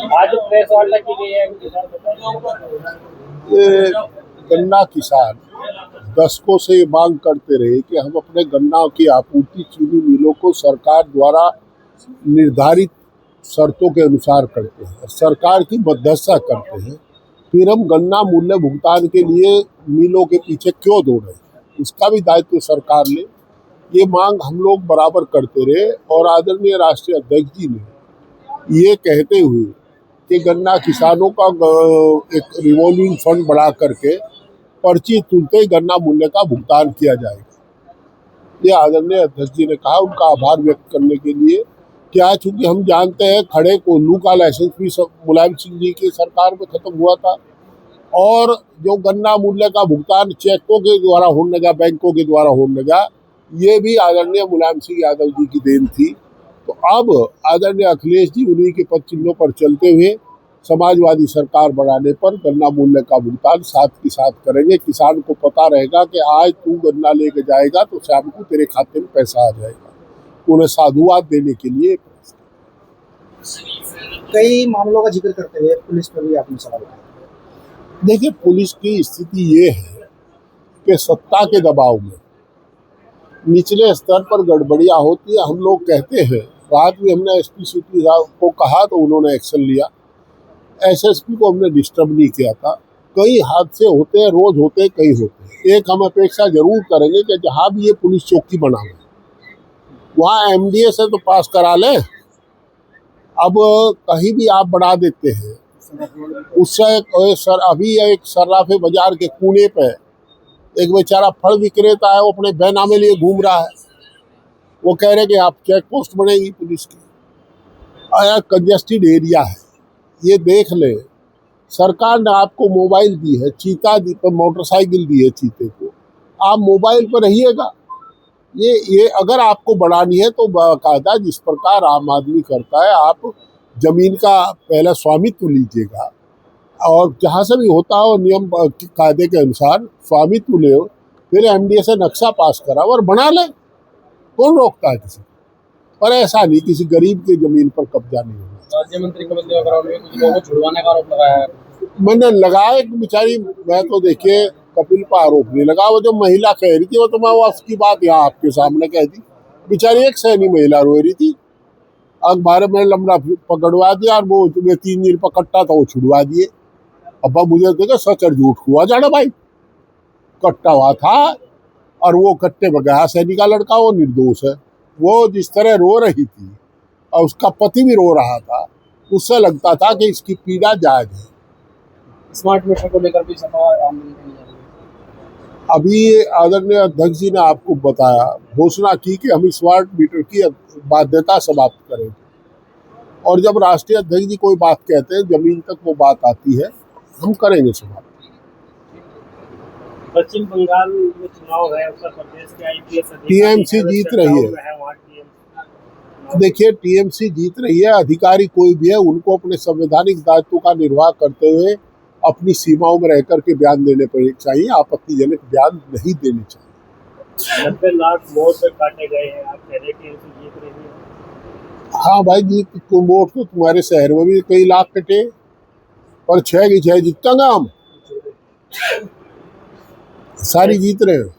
आज प्रेस वार्ता की गई है। ये गन्ना किसान दशकों से ये मांग करते रहे कि हम अपने गन्ना की आपूर्ति चीनी मिलों को सरकार द्वारा निर्धारित शर्तों के अनुसार करते हैं, सरकार की मध्यस्थता करते हैं। फिर हम गन्ना मूल्य भुगतान के लिए मिलों के पीछे क्यों दौड़े, उसका भी दायित्व सरकार ले। ये मांग हम लोग बराबर करते रहे और आदरणीय राष्ट्रीय अध्यक्ष जी ने ये कहते हुए कि गन्ना किसानों का एक रिवॉल्विंग फंड बढ़ा करके पर्ची तुलते ही गन्ना मूल्य का भुगतान किया जाएगा। ये आदरणीय अध्यक्ष जी ने कहा, उनका आभार व्यक्त करने के लिए। क्या चूंकि हम जानते हैं खड़े कोल्लू का लाइसेंस भी मुलायम सिंह जी की सरकार में खत्म हुआ था और जो गन्ना मूल्य का भुगतान चेकों के द्वारा होने लगा, बैंकों के द्वारा होने लगा, ये भी आदरणीय मुलायम सिंह यादव जी की देन थी। तो अब आदरणीय अखिलेश जी उन्हीं के पद चिन्हों पर चलते हुए समाजवादी सरकार बनाने पर गन्ना मूल्य का भुगतान साथ के साथ करेंगे। किसान को पता रहेगा कि आज तू गन्ना लेके जाएगा तो शाम को तेरे खाते में पैसा आ जाएगा। उन्हें साधुवाद देने के लिए कई मामलों का जिक्र करते हुए पुलिस पर भी आपने सवाल उठाया। देखिए, पुलिस की स्थिति ये है कि सत्ता के दबाव में निचले स्तर पर गड़बड़ियां होती है। हम लोग कहते हैं, रात में हमने एसपी सिटी साहब को कहा तो उन्होंने एक्शन लिया। एसएसपी को हमने डिस्टर्ब नहीं किया था। कई हादसे होते हैं, रोज होते हैं, कई होते हैं। एक हम अपेक्षा जरूर करेंगे कि जहाँ भी ये पुलिस चौकी बना हुआ वहाँ एमडीए से तो पास करा लें। अब कहीं भी आप बढ़ा देते हैं उससे सर अभी एक सर्राफे बाजार के कोने पे एक बेचारा फल विक्रेता है, वो अपने बैनामे लिए घूम रहा है। वो कह रहे कि आप चेक पोस्ट बनेगी पुलिस की, कंजेस्टेड एरिया है। ये देख ले, सरकार ने आपको मोबाइल दी है, चीता दी पर मोटरसाइकिल दी है चीते को, आप मोबाइल पर रहिएगा। ये अगर आपको बढ़ानी है तो बाकायदा जिस प्रकार आम आदमी करता है, आप जमीन का पहला स्वामित्व लीजिएगा और जहाँ से भी होता हो नियम कायदे के अनुसार स्वामित्व ले, फिर एमडीए से नक्शा पास करा और बना ले। कौन रोकता है किसी, पर ऐसा नहीं किसी गरीब की जमीन पर कब्जा नहीं होगा। राज्य मंत्री कपिल देव ने कुछ लोगों को छुड़वाने का आरोप लगाया है। मैंने लगाया कि बेचारी, मैं तो देखिए कपिल पर आरोप नहीं लगा, वो जो महिला कह रही थी वो तो मैं उसकी बात यहाँ आपके सामने कह दी। बेचारी एक सैनी महिला रो रही थी, अखबार में लंबा पकड़वा दिया और वो 3 दिन पर कट्टा था वो छुड़वा दिए। अब मुझे देखा सच और झूठ हुआ जाना भाई, कट्टा हुआ था और वो कट्टे में गया सैनी का लड़का, वो निर्दोष है। वो जिस तरह रो रही थी और उसका पति भी रो रहा था, उससे लगता था कि इसकी पीड़ा जायज है। स्मार्ट मीटर को लेकर भी सभा आंदोलन की जा रही है। अभी आदरणीय अध्यक्ष जी ने आपको बताया, घोषणा की कि हम स्मार्ट मीटर की बाध्यता समाप्त करेंगे और जब राष्ट्रीय अध्यक्ष जी कोई बात कहते हैं जमीन तक वो बात आती है, हम करेंगे समाप्त। पश्चिम बंगाल में चुनाव है, उत्तर प्रदेश के आईपीएस टीएमसी जीत रही है। देखिए, टीएमसी जीत रही है, अधिकारी कोई भी है उनको अपने संवैधानिक दायित्व का निर्वाह करते हुए अपनी सीमाओं में रह करके बयान देने पर चाहिए, आपत्तिजनक बयान नहीं देने चाहिए। 90 लाख वोट काटे गए हैं, आप कह रहे हैं टीएमसी जीत रही है। हाँ भाई, जीत वोट तो तुम्हारे शहर में भी कई लाख कटे, पर 6 की 6 जीतता ना, हम सारी जीत रहे हैं।